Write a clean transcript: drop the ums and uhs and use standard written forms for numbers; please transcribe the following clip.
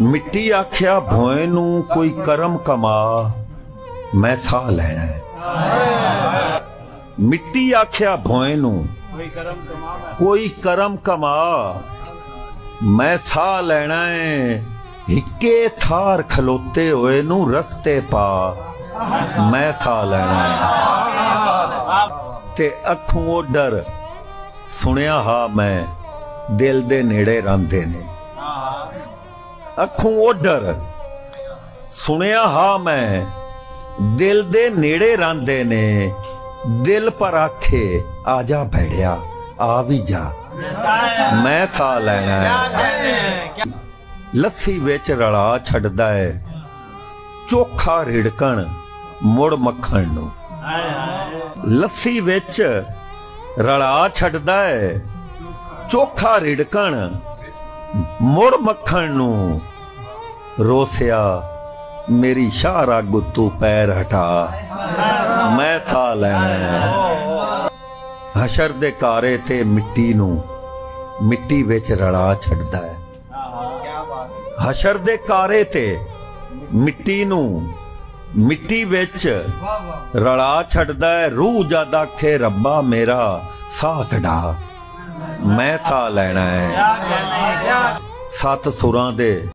मिट्टी आख्या भोए नू कोई करम कमा, मैं साह लेना है। मिट्टी आख्या भोए नू कोई करम कमा, मैं साह लेना है। हिक्के थार खलोते होए नू रस्ते पा, मैं साह लेना है। ते अखों ओडर सुनिया हा मैं, दिल दे नेड़े रंदे ने। अखों ओडर सुनिया हा मैं, दिल दे नेड़े रंदे ने। दिल पर आखे आजा भेड़िया आ भी जा, मैं था लेना है। लस्सी विच रला छड्डदा है, चोखा रिड़कण मुड़ मक्खण नू। लस्सी विच रला छड्डदा है, चोखा रिड़कण मुड़ मक्खण नू। रोसिया मेरी शाहरा गुत्तू पैर हटा, मैं था लेना है। हशर दे कारे ते मिट्टी नू मिट्टी विच रला छड्डदा है। हशर दे कारे ते मिट्टी नू मिट्टी विच रला छड्डदा है। रूह जद आखे रब्बा मेरा साह कढा, मैं साह लेना है। सत सुरां दे